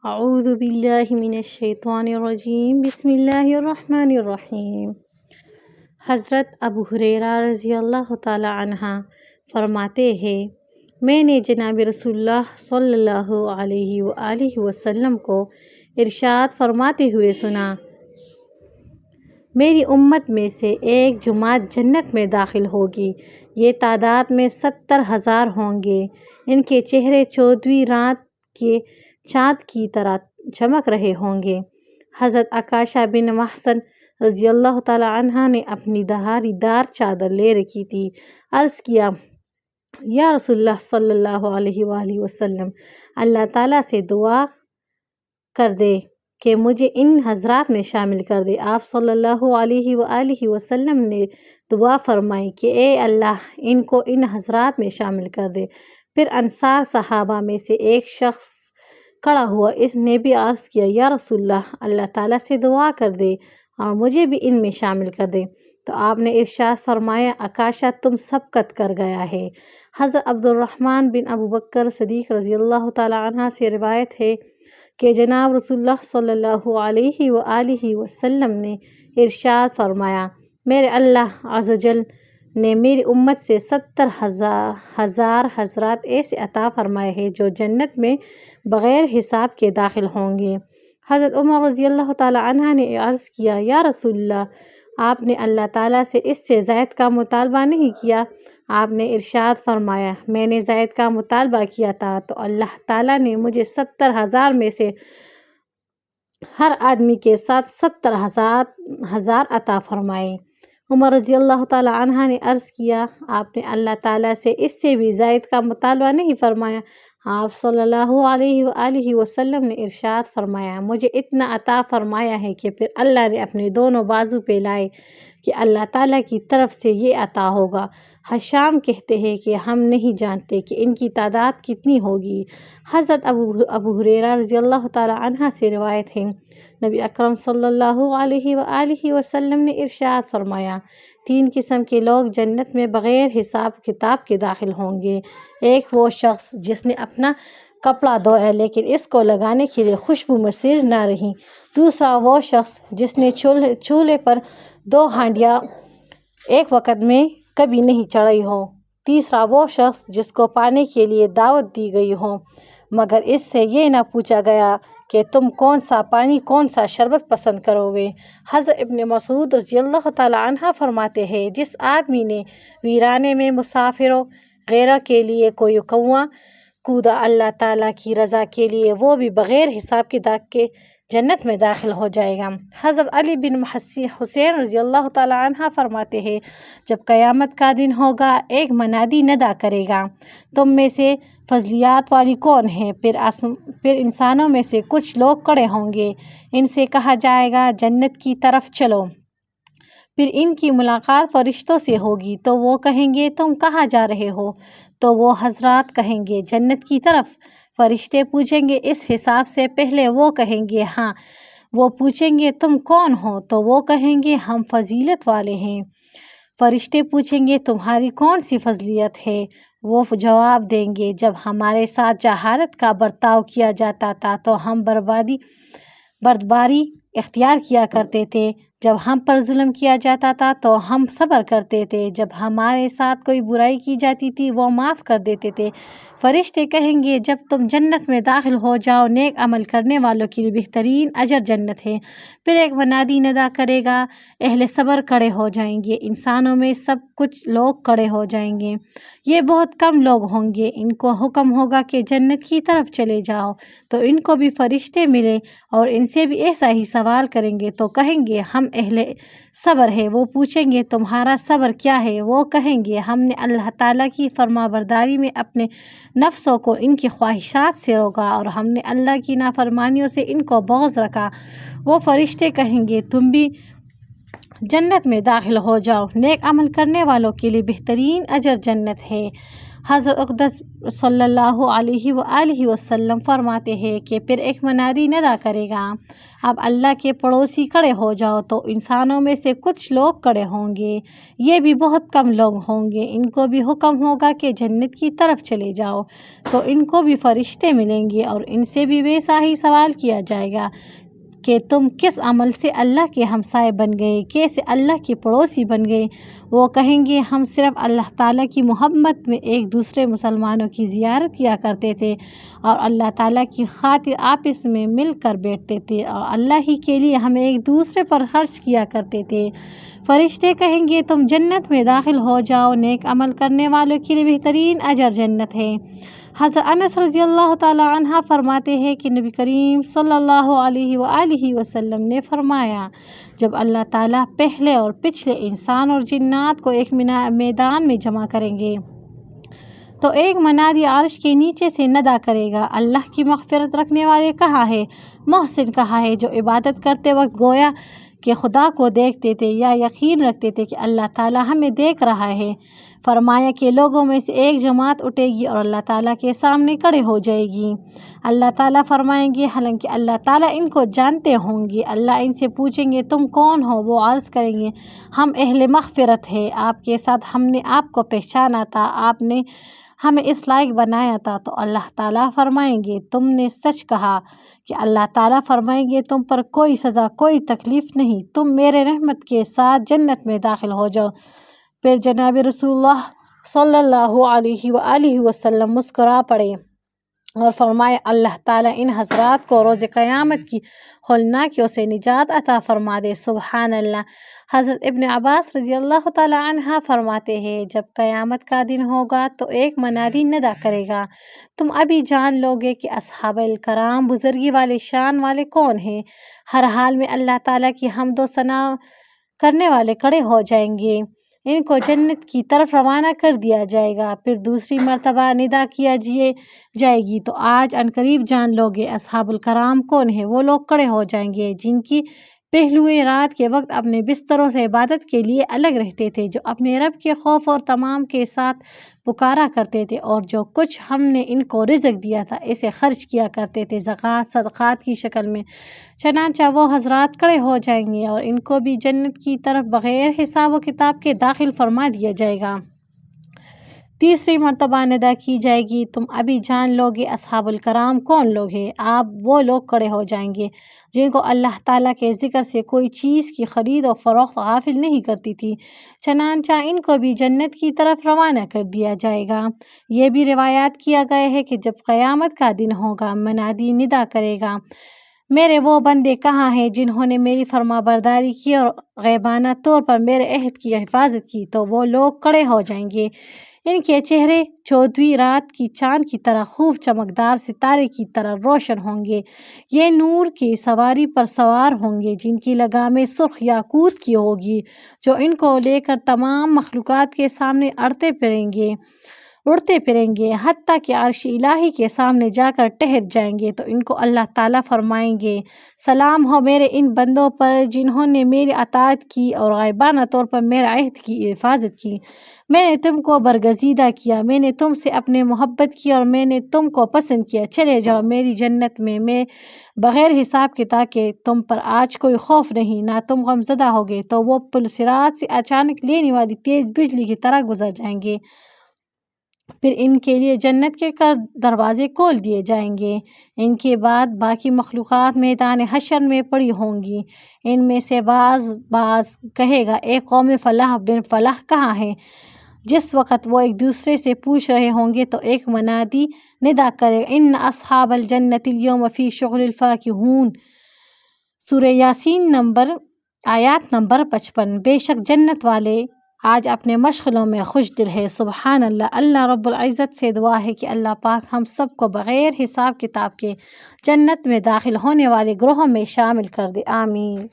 اعوذ باللہ من الشیطان الرجیم بسم اللہ الرحمن الرحیم۔ حضرت ابو ہریرہ رضی اللہ تعالی عنہ فرماتے ہیں، میں نے جناب رسول اللہ صلی اللہ علیہ وآلہ وسلم کو ارشاد فرماتے ہوئے سنا، میری امت میں سے ایک جماعت جنت میں داخل ہوگی، یہ تعداد میں 70,000 ہوں گے، ان کے چہرے 14ویں رات کے چاند کی طرح چمک رہے ہوں گے۔ حضرت عکاشہ بن محصن رضی اللہ تعالی عنہ نے اپنی دھاری دار چادر لے رکھی تھی۔ عرض کیا، یا رسول اللہ صلی اللہ علیہ وآلہ وسلم، اللہ تعالیٰ سے دعا کر دے کہ مجھے ان حضرات میں شامل کر دے۔ آپ صلی اللہ علیہ وآلہ وسلم نے دعا فرمائی کہ اے اللہ ان کو ان حضرات میں شامل کر دے۔ پھر انصار صحابہ میں سے ایک شخص کھڑا ہوا، اس نے بھی عرض کیا، یا رسول اللہ، اللہ تعالیٰ سے دعا کر دے اور مجھے بھی ان میں شامل کر دے۔ تو آپ نے ارشاد فرمایا، عکاشہ تم سبقت کر گیا ہے۔ حضرت عبد الرحمن بن ابو بکر صدیق رضی اللہ تعالی عنہ سے روایت ہے کہ جناب رسول اللہ صلی اللہ علیہ وآلہ وسلم نے ارشاد فرمایا، میرے اللہ عز و جل نے میری امت سے 70,000 حضرات ایسے عطا فرمائے ہیں جو جنت میں بغیر حساب کے داخل ہوں گے۔ حضرت عمر رضی اللہ تعالی عنہ نے عرض کیا، یا رسول اللہ، آپ نے اللہ تعالیٰ سے اس سے زائد کا مطالبہ نہیں کیا؟ آپ نے ارشاد فرمایا، میں نے زائد کا مطالبہ کیا تھا تو اللہ تعالیٰ نے مجھے 70,000 میں سے ہر آدمی کے ساتھ 70,000 عطا فرمائے۔ عمر رضی اللہ تعالی عنہ نے عرض کیا، آپ نے اللہ تعالیٰ سے اس سے بھی زائد کا مطالبہ نہیں فرمایا؟ آپ صلی اللہ علیہ وآلہ وسلم نے ارشاد فرمایا، مجھے اتنا عطا فرمایا ہے کہ پھر اللہ نے اپنے دونوں بازو پہ لائے کہ اللہ تعالیٰ کی طرف سے یہ عطا ہوگا۔ حشام کہتے ہیں کہ ہم نہیں جانتے کہ ان کی تعداد کتنی ہوگی۔ حضرت ابو ہریرہ رضی اللہ تعالی عنہ سے روایت ہے، نبی اکرم صلی اللہ علیہ وآلہ وسلم نے ارشاد فرمایا، 3 قسم کے لوگ جنت میں بغیر حساب کتاب کے داخل ہوں گے۔ ایک وہ شخص جس نے اپنا کپڑا دھویا لیکن اس کو لگانے کے لیے خوشبو میسر نہ رہی۔ دوسرا وہ شخص جس نے چولہے پر 2 ہانڈیاں ایک وقت میں کبھی نہیں چڑھائی ہوں۔ تیسرا وہ شخص جس کو پانے کے لیے دعوت دی گئی ہو مگر اس سے یہ نہ پوچھا گیا کہ تم کون سا پانی کون سا شربت پسند کرو گے۔ حضرت ابن مسعود رضی اللہ تعالی عنہ فرماتے ہیں، جس آدمی نے ویرانے میں مسافروں غیرہ کے لیے کوئی کنواں کودا اللہ تعالیٰ کی رضا کے لیے، وہ بھی بغیر حساب کتاب کے جنت میں داخل ہو جائے گا۔ حضرت علی بن حسین رضی اللہ تعالی عنہ فرماتے ہیں، جب قیامت کا دن ہوگا ایک منادی ندا کرے گا، تم میں سے فضلیات والی کون ہے؟ پھر انسانوں میں سے کچھ لوگ کھڑے ہوں گے، ان سے کہا جائے گا جنت کی طرف چلو۔ پھر ان کی ملاقات فرشتوں سے ہوگی تو وہ کہیں گے تم کہاں جا رہے ہو؟ تو وہ حضرات کہیں گے جنت کی طرف۔ فرشتے پوچھیں گے اس حساب سے پہلے؟ وہ کہیں گے ہاں۔ وہ پوچھیں گے تم کون ہو؟ تو وہ کہیں گے ہم فضیلت والے ہیں۔ فرشتے پوچھیں گے تمہاری کون سی فضیلت ہے؟ وہ جواب دیں گے، جب ہمارے ساتھ جہالت کا برتاؤ کیا جاتا تھا تو ہم بردباری اختیار کیا کرتے تھے، جب ہم پر ظلم کیا جاتا تھا تو ہم صبر کرتے تھے، جب ہمارے ساتھ کوئی برائی کی جاتی تھی وہ معاف کر دیتے تھے۔ فرشتے کہیں گے جب تم جنت میں داخل ہو جاؤ، نیک عمل کرنے والوں کے لیے بہترین اجر جنت ہے۔ پھر ایک منادی ندا کرے گا، اہل صبر کھڑے ہو جائیں گے، انسانوں میں سب کچھ لوگ کھڑے ہو جائیں گے، یہ بہت کم لوگ ہوں گے، ان کو حکم ہوگا کہ جنت کی طرف چلے جاؤ، تو ان کو بھی فرشتے ملے اور ان سے بھی ایسا ہی سوال کریں گے تو کہیں گے ہم اہل صبر ہے۔ وہ پوچھیں گے تمہارا صبر کیا ہے؟ وہ کہیں گے ہم نے اللہ تعالیٰ کی فرما برداری میں اپنے نفسوں کو ان کی خواہشات سے روکا اور ہم نے اللہ کی نافرمانیوں سے ان کو بغض رکھا۔ وہ فرشتے کہیں گے تم بھی جنت میں داخل ہو جاؤ، نیک عمل کرنے والوں کے لیے بہترین اجر جنت ہے۔ حضرت اقدس صلی اللہ علیہ وآلہ وسلم فرماتے ہیں کہ پھر ایک منادی ندا کرے گا، اب اللہ کے پڑوسی کھڑے ہو جاؤ، تو انسانوں میں سے کچھ لوگ کھڑے ہوں گے، یہ بھی بہت کم لوگ ہوں گے، ان کو بھی حکم ہوگا کہ جنت کی طرف چلے جاؤ، تو ان کو بھی فرشتے ملیں گے اور ان سے بھی ویسا ہی سوال کیا جائے گا کہ تم کس عمل سے اللہ کے ہمسائے بن گئے، کیسے اللہ کے پڑوسی بن گئے؟ وہ کہیں گے ہم صرف اللہ تعالیٰ کی محبت میں ایک دوسرے مسلمانوں کی زیارت کیا کرتے تھے اور اللہ تعالیٰ کی خاطر آپس میں مل کر بیٹھتے تھے اور اللہ ہی کے لیے ہم ایک دوسرے پر خرچ کیا کرتے تھے۔ فرشتے کہیں گے تم جنت میں داخل ہو جاؤ، نیک عمل کرنے والوں کے لیے بہترین اجر جنت ہے۔ حضرت انس رضی اللہ تعالی عنہ فرماتے ہیں کہ نبی کریم صلی اللہ علیہ وآلہ وسلم نے فرمایا، جب اللہ تعالیٰ پہلے اور پچھلے انسان اور جنات کو ایک میدان میں جمع کریں گے تو ایک منادی عرش کے نیچے سے ندا کرے گا، اللہ کی مغفرت رکھنے والے کہاں ہے، محسن کہاں ہے، جو عبادت کرتے وقت گویا کہ خدا کو دیکھتے تھے یا یقین رکھتے تھے کہ اللہ تعالیٰ ہمیں دیکھ رہا ہے۔ فرمایا کہ لوگوں میں سے ایک جماعت اٹھے گی اور اللہ تعالیٰ کے سامنے کھڑے ہو جائے گی۔ اللہ تعالیٰ فرمائیں گے حالانکہ اللہ تعالیٰ ان کو جانتے ہوں گے، اللہ ان سے پوچھیں گے تم کون ہو؟ وہ عرض کریں گے ہم اہل مغفرت ہے، آپ کے ساتھ ہم نے آپ کو پہچانا تھا، آپ نے ہمیں اس لائق بنایا تھا، تو اللہ تعالیٰ فرمائیں گے تم نے سچ کہا کہ اللہ تعالیٰ فرمائیں گے تم پر کوئی سزا کوئی تکلیف نہیں، تم میرے رحمت کے ساتھ جنت میں داخل ہو جاؤ۔ پھر جناب رسول اللہ صلی اللہ علیہ وآلہ وسلم مسکرا پڑے اور فرمائے اللہ تعالیٰ ان حضرات کو روز قیامت کی ہولناکیوں سے نجات عطا فرما دے۔ سبحان اللہ۔ حضرت ابن عباس رضی اللہ تعالی عنہ فرماتے ہیں جب قیامت کا دن ہوگا تو ایک منادی ندا کرے گا، تم ابھی جان لوگے کہ اصحاب الکرام بزرگی والے شان والے کون ہیں۔ ہر حال میں اللہ تعالیٰ کی حمد و ثنا کرنے والے کھڑے ہو جائیں گے، ان کو جنت کی طرف روانہ کر دیا جائے گا، پھر دوسری مرتبہ ندا کیا جائے گی تو آج عنقریب جان لوگے اصحاب الکرام کون ہیں۔ وہ لوگ کھڑے ہو جائیں گے جن کی پہلوئیں رات کے وقت اپنے بستروں سے عبادت کے لیے الگ رہتے تھے، جو اپنے رب کے خوف اور تمام کے ساتھ پکارا کرتے تھے اور جو کچھ ہم نے ان کو رزق دیا تھا اسے خرچ کیا کرتے تھے زکوٰۃ صدقات کی شکل میں۔ چنانچہ وہ حضرات کھڑے ہو جائیں گے اور ان کو بھی جنت کی طرف بغیر حساب و کتاب کے داخل فرما دیا جائے گا۔ تیسری مرتبہ ندا کی جائے گی، تم ابھی جان لوگے اصحاب الکرام کون لوگ ہیں۔ آپ وہ لوگ کھڑے ہو جائیں گے جن کو اللہ تعالیٰ کے ذکر سے کوئی چیز کی خرید و فروخت غافل نہیں کرتی تھی، چنانچہ ان کو بھی جنت کی طرف روانہ کر دیا جائے گا۔ یہ بھی روایات کیا گیا ہے کہ جب قیامت کا دن ہوگا منادی ندا کرے گا، میرے وہ بندے کہاں ہیں جنہوں نے میری فرما برداری کی اور غیبانہ طور پر میرے عہد کی حفاظت کی؟ تو وہ لوگ کھڑے ہو جائیں گے، ان کے چہرے 14ویں رات کی چاند کی طرح خوب چمکدار ستارے کی طرح روشن ہوں گے، یہ نور کی سواری پر سوار ہوں گے جن کی لگامیں سرخ یاقوت کی ہوگی، جو ان کو لے کر تمام مخلوقات کے سامنے اڑتے پھریں گے حتیٰ کہ عرش الہی کے سامنے جا کر ٹھہر جائیں گے، تو ان کو اللہ تعالیٰ فرمائیں گے سلام ہو میرے ان بندوں پر جنہوں نے میری اطاعت کی اور غائبانہ طور پر میرے عہد کی حفاظت کی۔ میں نے تم کو برگزیدہ کیا، میں نے تم سے اپنے محبت کی اور میں نے تم کو پسند کیا، چلے جاؤ میری جنت میں بغیر حساب کتاب کے، تم پر آج کوئی خوف نہیں، نہ تم غمزدہ ہوگے۔ تو وہ پل صراط سے اچانک لینے والی تیز بجلی کی طرح گزر جائیں گے، پھر ان کے لیے جنت کے دروازے کھول دیے جائیں گے۔ ان کے بعد باقی مخلوقات میدان حشر میں پڑی ہوں گی، ان میں سے بعض کہے گا اے قوم فلاح بن فلاح کہاں ہے؟ جس وقت وہ ایک دوسرے سے پوچھ رہے ہوں گے تو ایک منادی ندا کرے ان اصحاب الجنت اليوم فی شغل فاکہون۔ سورہ یاسین آیات نمبر 55۔ بے شک جنت والے آج اپنے مشغلوں میں خوش دل ہے۔ سبحان اللہ۔ اللہ رب العزت سے دعا ہے کہ اللہ پاک ہم سب کو بغیر حساب کتاب کے جنت میں داخل ہونے والے گروہوں میں شامل کر دے، آمین۔